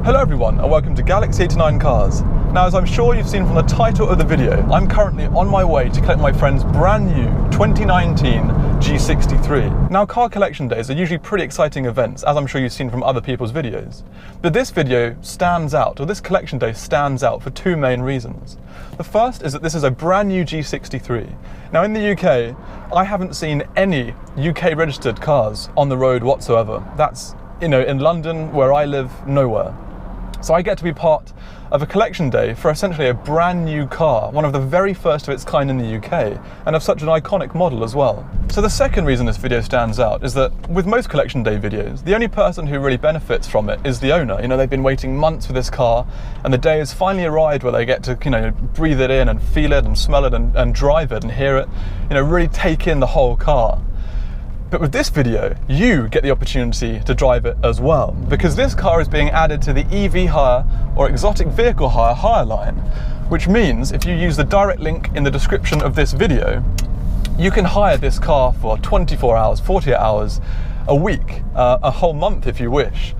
Hello everyone and welcome to Galaxy89 Cars. Now, as I'm sure you've seen from the title of the video, I'm currently on my way to collect my friend's brand new 2019 G63. Now, car collection days are usually pretty exciting events, as I'm sure you've seen from other people's videos. But this video stands out, or this collection day stands out for two main reasons. The first is that this is a brand new G63. Now, in the UK, I haven't seen any UK registered cars on the road whatsoever. That's, in London, where I live, nowhere. So I get to be part of a collection day for essentially a brand new car, one of the very first of its kind in the UK, and of such an iconic model as well. So the second reason this video stands out is that with most collection day videos, the only person who really benefits from it is the owner. They've been waiting months for this car, and the day has finally arrived where they get to, breathe it in and feel it and smell it and drive it and hear it, really take in the whole car. But with this video, you get the opportunity to drive it as well, because this car is being added to the EvHire or exotic vehicle hire line, which means if you use the direct link in the description of this video, you can hire this car for 24 hours, 48 hours, a week, a whole month if you wish.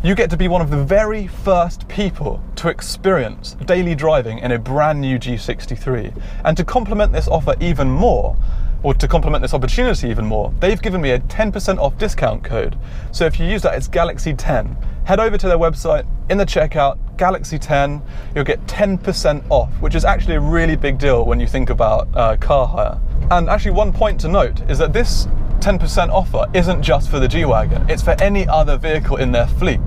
You get to be one of the very first people to experience daily driving in a brand new G63. And to complement this offer even more, or to complement this opportunity even more, they've given me a 10% off discount code. So if you use that, it's Galaxy10. Head over to their website, in the checkout, Galaxy10, you'll get 10% off, which is actually a really big deal when you think about car hire. And actually, one point to note is that this 10% offer isn't just for the G-Wagon, it's for any other vehicle in their fleet.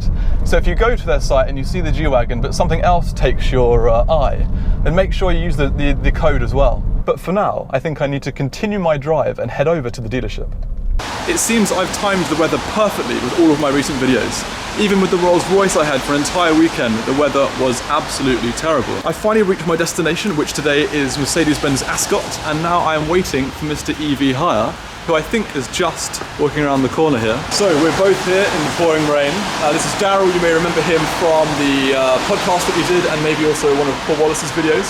So if you go to their site and you see the G-Wagon, but something else takes your eye, then make sure you use the code as well. But for now, I think I need to continue my drive and head over to the dealership. It seems I've timed the weather perfectly with all of my recent videos. Even with the Rolls Royce I had for an entire weekend, the weather was absolutely terrible. I finally reached my destination, which today is Mercedes-Benz Ascot, and now I am waiting for Mr. EvHire, who I think is just walking around the corner here. So we're both here in the pouring rain. This is Daryl. You may remember him from the podcast that we did, and maybe also one of Paul Wallace's videos,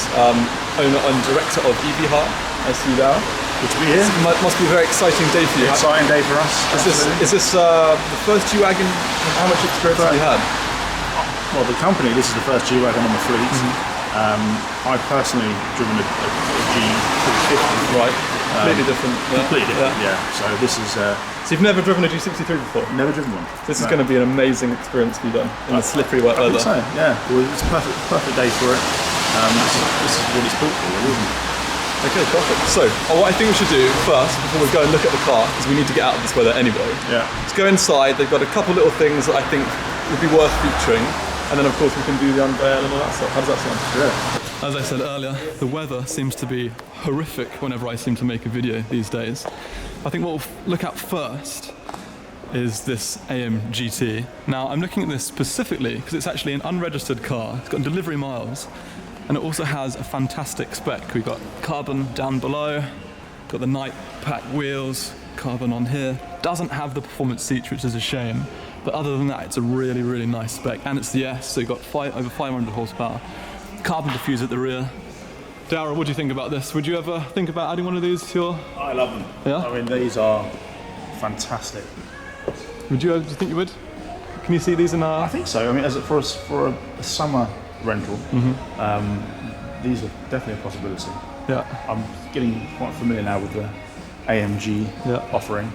owner and director of EvHire. I see you, Daryl. Good to be here. Must be a very exciting day for you. Exciting day for us. Is this the first G-Wagon? How much experience have you had? Well, the company, this is the first G-Wagon on the fleet. Mm-hmm. I've personally driven a G350. Right. Completely different. Completely different, yeah. So this is... So you've never driven a G63 before? Never driven one. This is going to be an amazing experience for you then, in the slippery wet weather. I think so, yeah. Well, it's a perfect day for it. This is what it's built for, really, isn't it? Okay, perfect. So, what I think we should do first, before we go and look at the car, because we need to get out of this weather anyway. Yeah. Let's go inside. They've got a couple little things that I think would be worth featuring. And then, of course, we can do the unveil and all that stuff. How does that sound? Yeah. As I said earlier, the weather seems to be horrific whenever I seem to make a video these days. I think what we'll look at first is this AMGT. Now, I'm looking at this specifically because it's actually an unregistered car. It's got delivery miles. And it also has a fantastic spec. We've got carbon down below, got the night pack wheels, carbon on here. Doesn't have the performance seats, which is a shame. But other than that, it's a really, really nice spec. And it's the S, so you've got over 500 horsepower. Carbon diffuser at the rear. Daryl, what do you think about this? Would you ever think about adding one of these to your... I love them. Yeah? I mean, these are fantastic. Do you think you would? Can you see these in our... I think so. I mean, for a summer rental, these are definitely a possibility. Yeah. I'm getting quite familiar now with the AMG offering.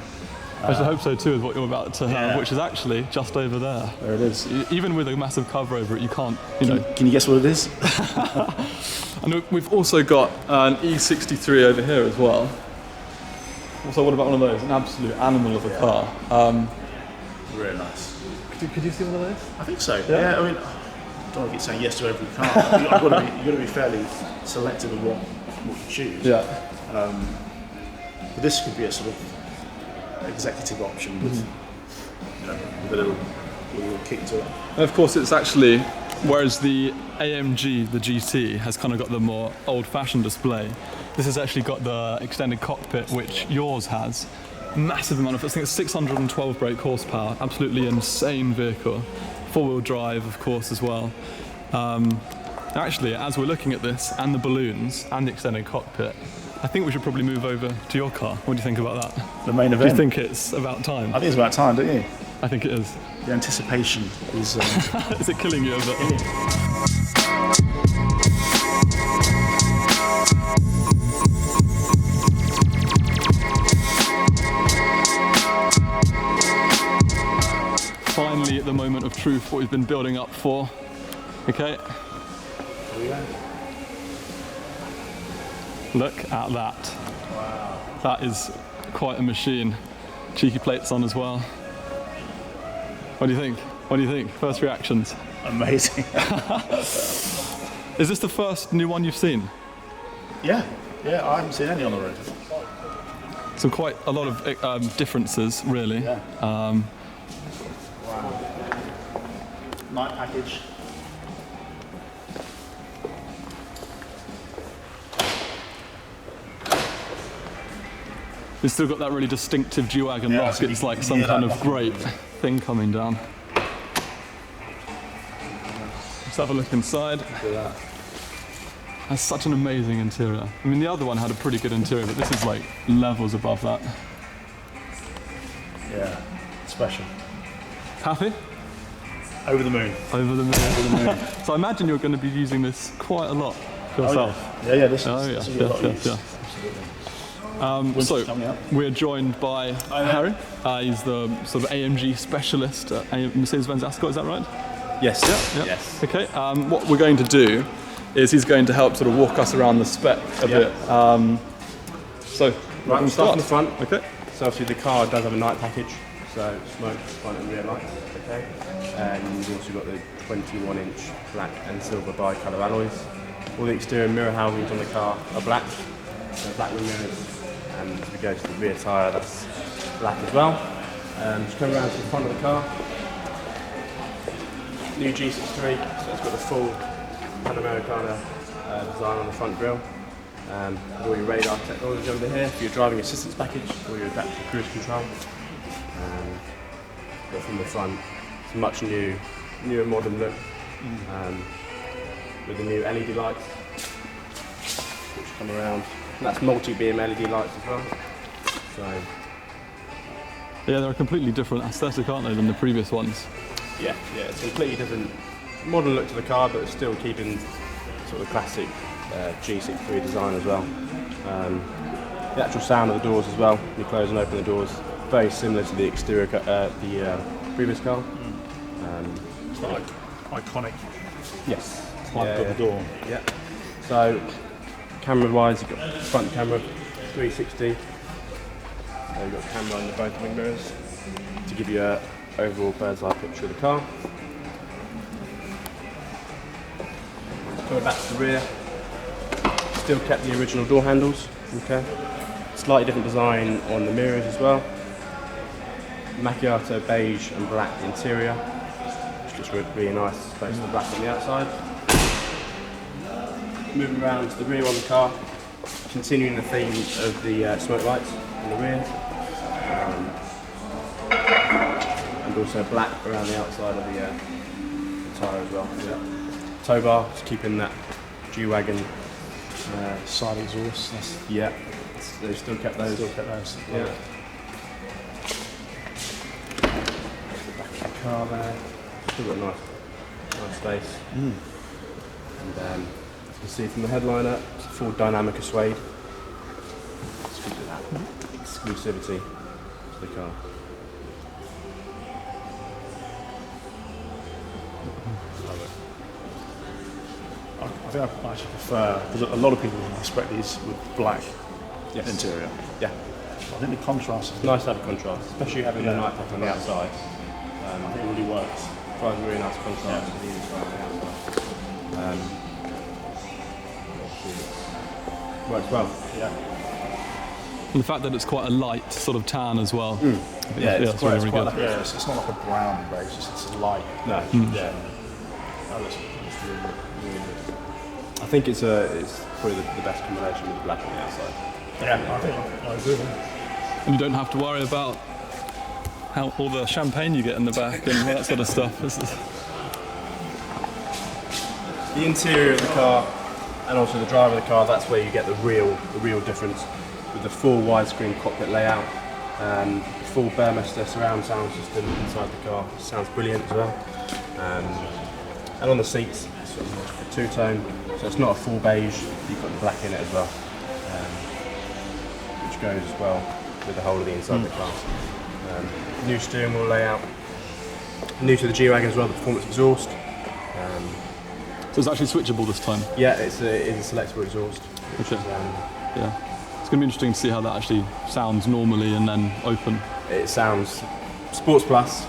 I should hope so too, with what you're about to have, which is actually just over there. There it is. Even with a massive cover over it, you can't, Can you guess what it is? And we've also got an E63 over here as well. So what about one of those? An absolute animal of a car. Really nice. Could you see one of those? I think so. Yeah. I mean, I don't want to keep saying yes to every car. You've got to be fairly selective of what you choose. Yeah. But this could be a sort of executive option with, with a little kick to it. And of course, it's actually, whereas the AMG, the GT, has kind of got the more old-fashioned display, this has actually got the extended cockpit, which yours has. Massive amount of, I think it's 612 brake horsepower, absolutely insane vehicle. Four-wheel drive, of course, as well. Actually, as we're looking at this, and the balloons, and the extended cockpit, I think we should probably move over to your car. What do you think about that? The main event? Do you think it's about time? I think it's about time, don't you? I think it is. the anticipation is... Is it killing you a bit? Finally, at the moment of truth, what we've been building up for. Okay. Look at that. Wow. That is quite a machine. Cheeky plates on as well. What do you think? What do you think? First reactions? Amazing. Is this the first new one you've seen? Yeah, I haven't seen any on the road. So quite a lot of differences, really. Yeah. Wow. Night package. It's still got that really distinctive G-Wagon Yeah, look. so It's you like can some hear kind that of great thing coming down. Let's have a look inside. Look at that. That's such an amazing interior. I mean, the other one had a pretty good interior, but this is like levels above that. Yeah, special. Happy? Over the moon. Over the moon. Over the moon. So I imagine you're going to be using this quite a lot yourself. Oh, yeah, this is, Oh, yeah. this will be a lot of use. Winter's So coming up. we're joined by Harry. He's the sort of AMG specialist at Mercedes-Benz Ascot, is that right? Yes. Yeah. Yes. Okay. What we're going to do is he's going to help sort of walk us around the spec a bit. So Right, we'll start from the front. Okay. So obviously the car does have a night package, so smoke, front and rear lights, okay. And you've also got the 21-inch black and silver bi-colour alloys. All the exterior mirror housings on the car are black, so black with mirrors. And as we go to the rear tyre, that's black as well. Just come around to the front of the car. New G63, so it's got the full Panamericana design on the front grille. All your radar technology under here for your driving assistance package, or your adaptive cruise control. But from the front, it's a much newer modern look with the new LED lights, which come around. And that's multi-beam LED lights as well. So Yeah, they're a completely different aesthetic, aren't they, than the previous ones? yeah, it's a completely different modern look to the car, but it's still keeping sort of classic G63 design as well. The actual sound of the doors as well, you close and open the doors, very similar to the exterior, the previous car. It's like iconic Yes. type of the door. Yeah. So, camera-wise, you've got front camera, 360. So you've got a camera under both wing mirrors to give you an overall bird's eye picture of the car. Going back to the rear, still kept the original door handles. Okay. Slightly different design on the mirrors as well. Macchiato beige and black interior, which looks really nice, based on the black on the outside. Moving around to the rear on the car, continuing the theme of the smoke lights on the rear, and also black around the outside of the tyre as well. Yeah. Tow bar, just keeping that G-Wagon Side exhaust. That's yeah, they still kept those. Yeah. Back of the car there. Still got a nice space. And as you can see from the headliner, it's a full dynamic suede. Just gives it that exclusivity to the car. I think I actually prefer, because a lot of people expect these with black Yes. interior. Yeah. I think the contrast It's nice to have a contrast, especially having the night pack on the outside. I think really works. Provides a really nice contrast with the inside and the outside. Works well. Yeah. And the fact that it's quite a light sort of tan as well. I think Yeah, that's it's really, quite really like good. Yeah, it's not like a brown base, it's a light. No. Yeah. Oh, that's really good. Really good. I think it's probably the best combination with the black on the outside. Yeah, I think I agree. And you don't have to worry about how all the champagne you get in the back and all that sort of stuff. This is, The interior of the car and also the driver of the car, that's where you get the real difference with the full widescreen cockpit layout. Full Burmester surround sound system inside the car. Sounds brilliant as well. And on the seats, it's sort of a two-tone, so it's not a full beige. You've got the black in it as well, which goes as well with the whole of the inside of the car. New steering wheel layout. New to the G-Wagon as well, the performance exhaust. So it's actually switchable this time? Yeah, it is a selectable exhaust. Okay. Yeah. It's going to be interesting to see how that actually sounds normally and then open. It sounds Sports Plus.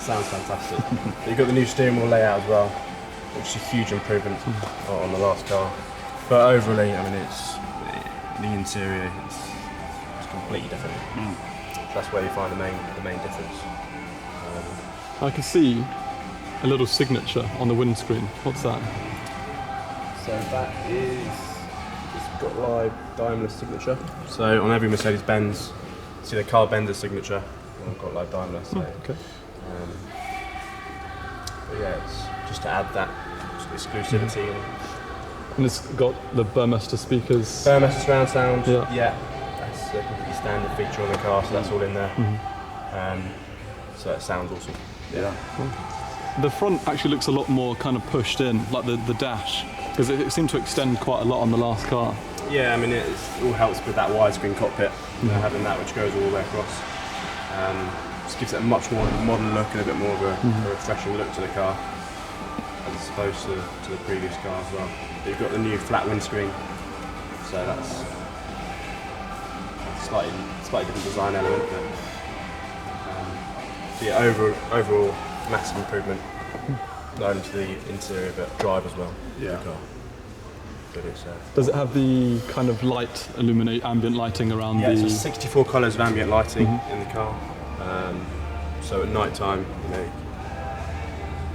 Sounds fantastic. You've got the new steering wheel layout as well, which is a huge improvement on the last car. But overall, I mean, it's the interior. It's completely different. So that's where you find the main difference. I can see a little signature on the windscreen. What's that? So that is, it's got live Daimler signature. So on every Mercedes-Benz, see the Carl Benz signature. I've got live Daimler. So, Okay. but yeah, it's just to add that exclusivity. And it's got the Burmester speakers. Burmester surround sound. Yeah. That's a completely standard feature on the car, so that's all in there. So it sounds awesome. Yeah. The front actually looks a lot more kind of pushed in, like the dash, because it seemed to extend quite a lot on the last car. Yeah, I mean, it all helps with that widescreen cockpit, having that which goes all the way across. Just gives it a much more modern look and a bit more of a refreshing look to the car, as opposed to the previous car as well. You've got the new flat windscreen, so that's a slightly different design element. But, yeah, overall, massive improvement, not only to the interior but drive as well. Yeah. The car. But it's, Does it have the kind of light ambient lighting around yeah, the... so 64 colours of ambient lighting in the car. So at night time, you know,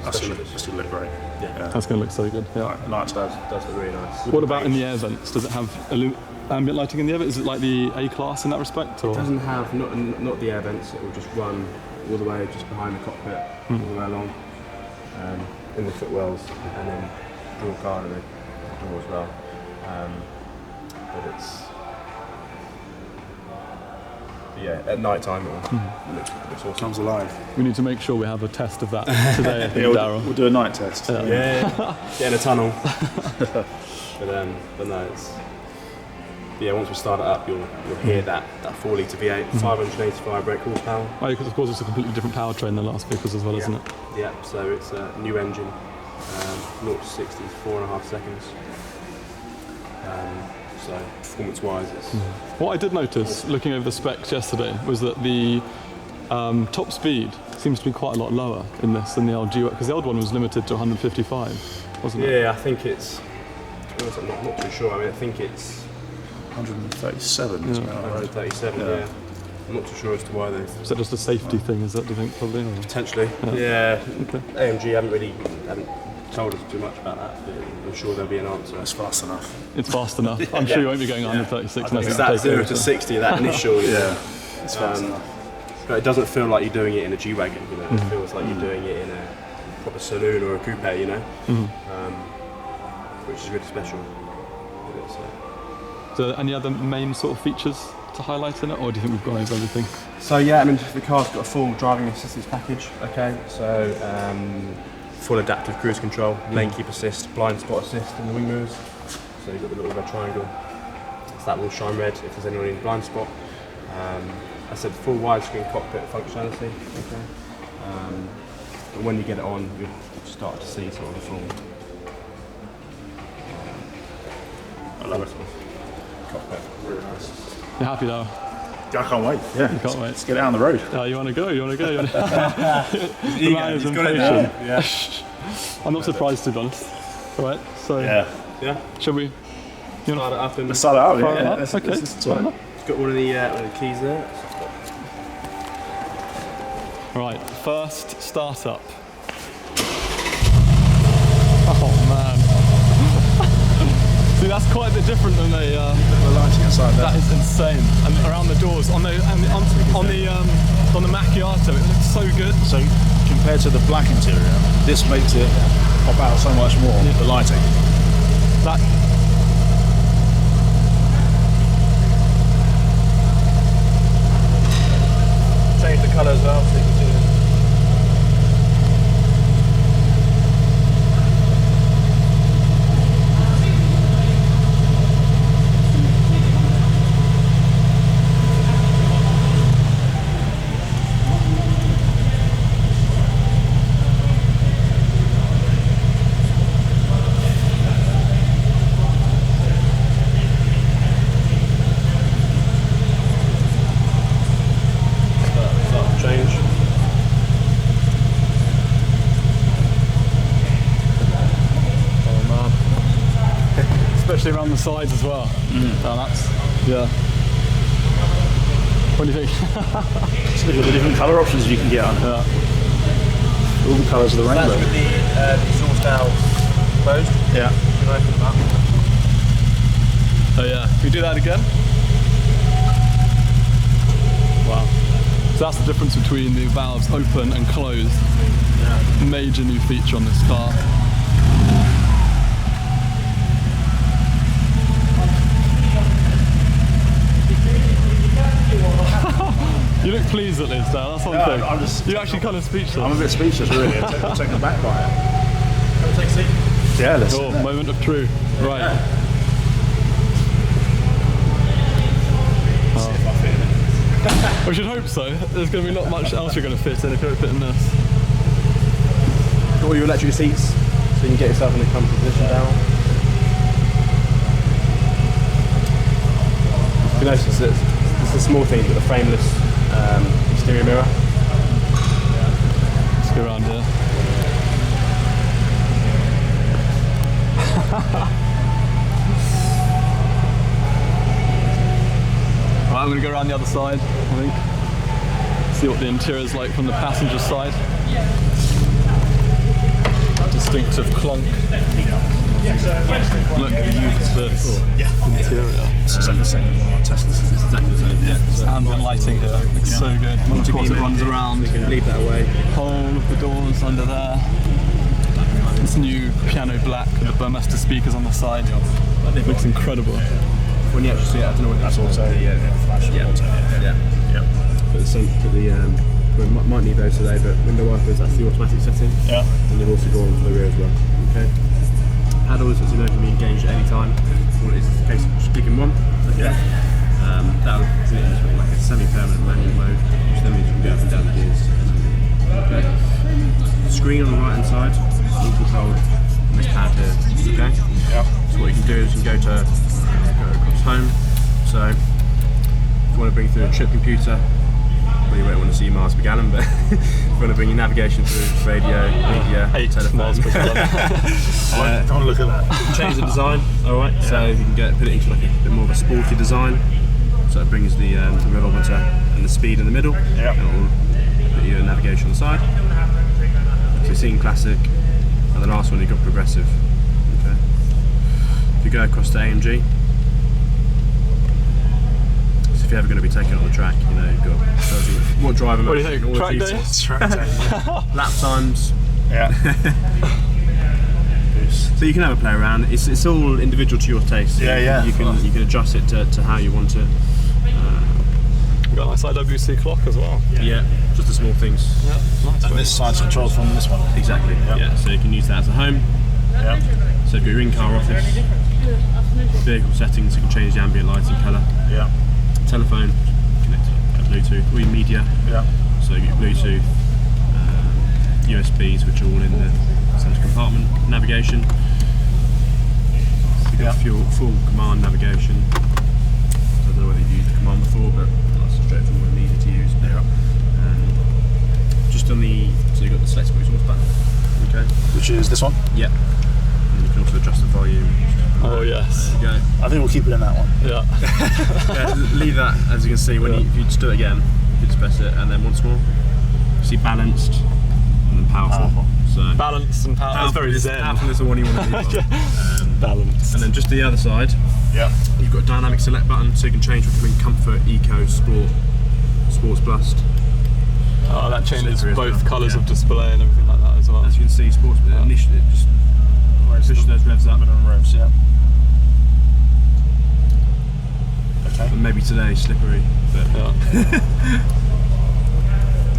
That's going to look great. yeah, That's going to look so good. Yeah. Night does look really nice. What about in the air vents? Does it have ambient lighting in the air vents? Is it like the A-Class in that respect? Or? It doesn't have not the air vents. It will just run all the way just behind the cockpit, all the way along, in the footwells, and then dual car door as well. But it's at night time it looks awesome. Comes alive. We need to make sure we have a test of that today, I think, Daryl. We'll do a night test. Yeah, get in a tunnel. but no, it's once we start it up, you'll hear that 4-litre V8, 585 brake horsepower. Oh, because of course it's a completely different powertrain than the last vehicles as well, isn't it? Yeah, so it's a new engine, 0 to 60 is 4.5 seconds. So performance-wise, it's... What I did notice, looking over the specs yesterday, was that the top speed seems to be quite a lot lower in this than the old G-Wagon, because the old one was limited to 155, wasn't it? Yeah, I think it's... I'm not too sure. I mean, I think it's 137. 137, yeah. I'm not too sure as to why they've... Is that just a safety thing, is that, do you think, probably? Or? Potentially, yeah. Okay. AMG haven't told us too much about that, but I'm sure there'll be an answer. It's fast enough. It's fast enough. I'm sure you won't be going 136. It's that 0 to 60, that initial... It's fast enough. But it doesn't feel like you're doing it in a G-Wagon, you know. It feels like you're doing it in a proper saloon or a coupe, you know. Which is really special. So any other main sort of features to highlight in it, or do you think we've gone over everything? So yeah, I mean, the car's got a full driving assistance package, okay, so full adaptive cruise control, lane keep assist, blind spot assist in the wing mirrors, so you've got the little red triangle, so that will shine red if there's anyone in the blind spot. I said full widescreen cockpit functionality, okay, but when you get it on, you'll start to see sort of the full I love it. cockpit, really nice. You're happy though? I can't wait. Yeah, You can't wait. Let's get it on the road. You want to go? The man is He's got it impatient. now. Yeah. I'm not surprised, to be honest. All right, so Yeah. shall we? Start it up and Let's start it out. Fire it Yeah. up? Let's Okay. try it. it's got one of the keys there. All right, first startup. Oh man. See, that's quite a bit different than The lighting inside there. that is insane. And around the doors, on the Macchiato, it looks so good. So compared to the black interior, this makes it pop out so much more. The lighting. That sides as well. Oh, that's, yeah. What do you think? So look at the different colour options you can get on. Yeah. All the colours of the rainbow. That's with the exhaust valve closed. Yeah. You can open them up. Oh yeah, can we do that again? Wow. So that's the difference between the valves open and closed. Yeah. Major new feature on this car. You look pleased at this, Daryl, that's one thing. I'm just You're actually kind of speechless. I'm a bit speechless, really. I'm taken aback by it. Can we take a seat? Yeah, let's. Oh, moment of truth. Right. Yeah. See if I fit in it. We should hope so. There's going to be not much else you're going to fit in if you don't fit in this. Got all your electric seats, so you can get yourself in a comfortable position down. You notice it's the small things, but the frameless exterior mirror. Let's go around here. Right, I'm going to go around the other side, I think. See what the interior is like from the passenger side. Distinctive clunk. Look, this interior. It's exactly the same as one of our Teslas. It's exactly the same. Yeah. Ambient lighting here, looks so good. Of course it runs around. You can leave that away. Whole of the doors under there. This new piano black with the Burmester speakers on the side. It looks incredible. When you actually see it, I don't know what That's auto. Flash. Auto. Yeah. Put the we might need those today, but window wipers, that's the automatic setting. Yeah. And they've also gone to the rear as well. Okay. Paddles, as you know, can be engaged at any time. Well, it's a case of just clicking one. Okay. Yeah. That'll put it into like a semi-permanent manual mode, which then means you can go up and down the gears. Okay. The screen on the right hand side, all controlled on this pad here. Okay. Yeah. So what you can do is you can go across home. So if you want to bring through a trip computer, well, you won't want to see miles per gallon, but if you want to bring your navigation through radio, media, 8 telephone. miles per gallon. Don't look at that. Change the design, alright, so you can put it into like a bit more of a sporty design. So it brings the revolver and the speed in the middle. Yeah. And it will put your navigation on the side. So you've seen classic, and the last one you've got progressive. Okay. If you go across to AMG, so if you're ever going to be taken on the track, you know, you've got what driver mode. What do you think? Track day? Track day. Lap times. Yeah. So you can have a play around. It's all individual to your taste. Yeah. You can adjust it to how you want it. We've got a nice IWC clock as well. Yeah, just the small things. Yeah, nice. And this side's controlled from this one. Exactly. Yeah. So you can use that as a home. Yeah. So if you're in car office, vehicle settings, you can change the ambient lighting colour. Yeah. Telephone, connect to Bluetooth, all your media. Yeah. So you get Bluetooth, USBs, which are all in the central compartment. Navigation. You've got full command navigation. I don't know whether you've used the command before, but that's straightforward and easy to use. Yeah. Just on the, so you've got the select exhaust button. Okay. Which is this one? Yep. And you can also adjust the volume. Oh yes. There you go. I think we'll keep it in that one. Yeah. Yeah, leave that, as you can see, when if you just do it again, you just press it, and then once more, you see balanced and then powerful. So Balanced and power. That's very zen. Powerful is the one you want to leave on. Balanced. And then just the other side, Yeah. you've got a dynamic select button, so you can change between comfort, eco, sport, sports plus. Oh, that changes Slippery as both well. colours Yeah. of display and everything like that as well. As you can see, sports, but initially it just pushes those revs up. Minimum revs, yeah. Okay. And maybe today slippery, but Yeah.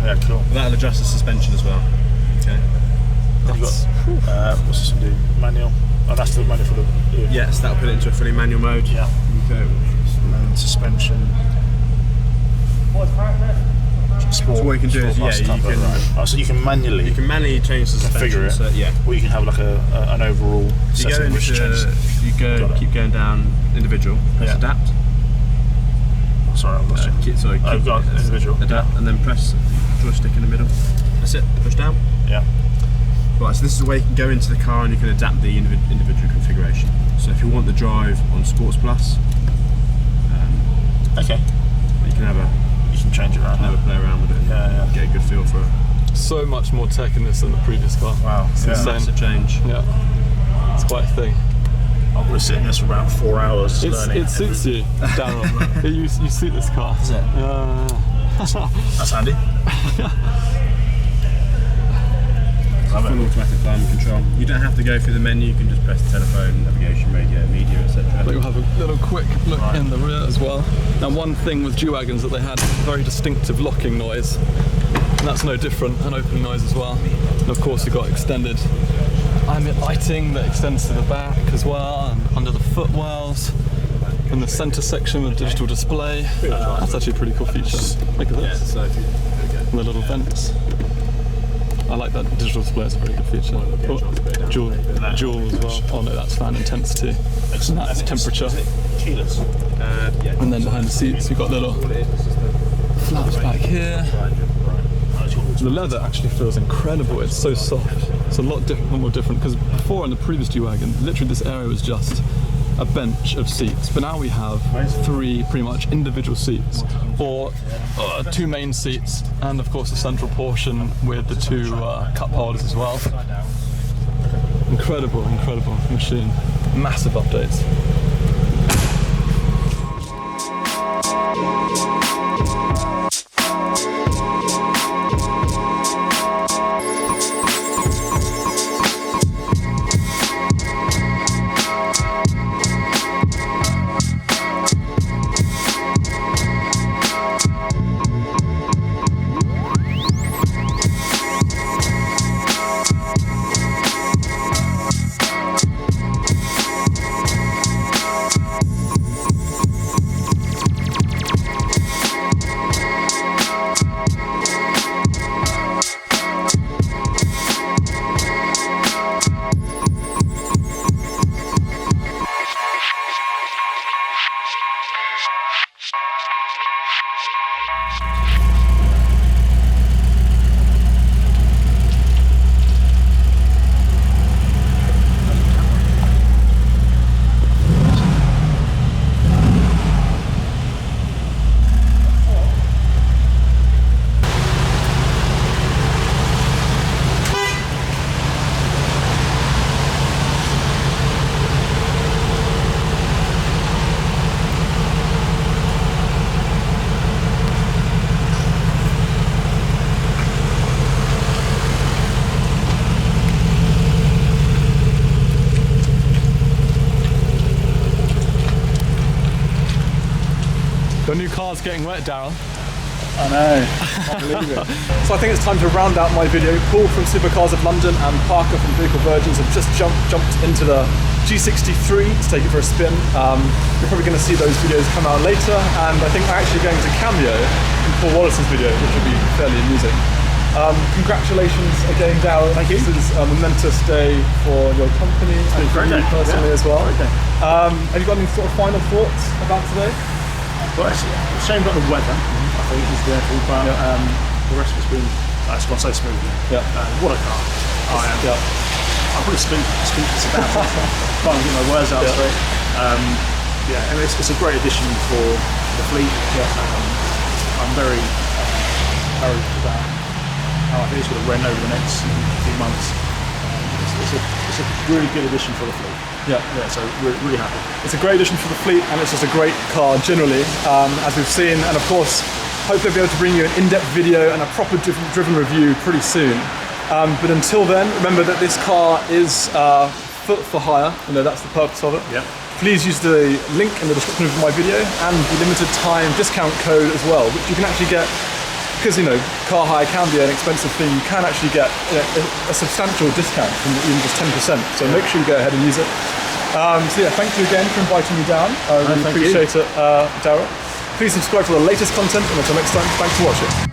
Yeah, cool. that'll adjust the suspension as well. Okay. You've got, what's this one do? Manual. Oh, that's the manual for the. Yes, that'll put it into a fully manual mode. Yeah. Okay. And suspension. Sport. So what you can do is, Sport yeah, plus you comfort, can- right. Oh, so you can manually You can manually change the suspension. configure it. So, yeah. Or you can have like an overall So you go setting which changes. into, you go, Got it. keep going down individual, press Yeah. adapt. Sorry, I've lost you. I've got individual. Adapt, and then press joystick in the middle. That's it. Push down. Yeah. Right. So this is where you can go into the car and you can adapt the individual configuration. So if you want the drive on Sports Plus, Okay. you can change it around. have a play around with it and get a good feel for it. So much more tech in this than the previous car. Wow. It's Yeah. insane. Massive change. Yeah, it's quite a thing. I'll probably sit in this for about 4 hours learning. It suits you, Daryl. you suit this car. Is it? That's handy. Full automatic climate control. You don't have to go through the menu, you can just press telephone, navigation, radio, media, etc. But you'll have a little quick look in the rear as well. Now, one thing with G-Wagons is that they had a very distinctive locking noise, and that's no different, an opening noise as well. And of course, you've got extended ambient lighting that extends to the back as well, and under the footwells. In the centre section with digital display. That's actually a pretty cool feature. Look at this. So if you, And the little vents. I like that digital display, it's a very good feature. Dual as well. Oh no, that's fan intensity. And that's temperature. Keyless. And then behind the seats, you've got little flaps back here. The leather actually feels incredible. It's so soft. It's a lot more different because before in the previous G-Wagon, literally this area was just a bench of seats, but now we have 3 pretty much individual seats, or 2 main seats, and of course the central portion with the 2 cup holders as well. Incredible machine. Massive updates. Your new car's getting wet, Daryl. I know. Can't believe it. So I think it's time to round out my video. Paul from Supercars of London and Parker from Vehicle Virgins have just jumped into the G63 to take it for a spin. You're probably going to see those videos come out later, and I think we're actually going to cameo in Paul Wallace's video, which will be fairly amusing. Congratulations again, Daryl. Thank you. This is a momentous day for your company and for you personally as well. Have you got any sort of final thoughts about today? Well, it's a shame about the weather. I think is the awful, but the rest of it's gone so smoothly. Yeah. What a car! I'm pretty speechless about it. Can't get my words out straight. And it's a great addition for the fleet. I'm very encouraged about how I think it's going to run over the next few months. It's a really good addition for the fleet. So we're really happy. It's a great addition for the fleet, and it's just a great car generally, as we've seen. And of course, hopefully I'll be able to bring you an in-depth video and a proper driven review pretty soon. But until then, remember that this car is for hire. You know, that's the purpose of it. Please use the link in the description of my video and the limited time discount code as well, which you can actually get. Because, you know, car hire can be an expensive thing, you can actually get a substantial discount from even just 10%. So make sure you go ahead and use it. So yeah, thank you again for inviting me down. I really appreciate it, Daryl. Please subscribe for the latest content, and until next time, thanks for watching.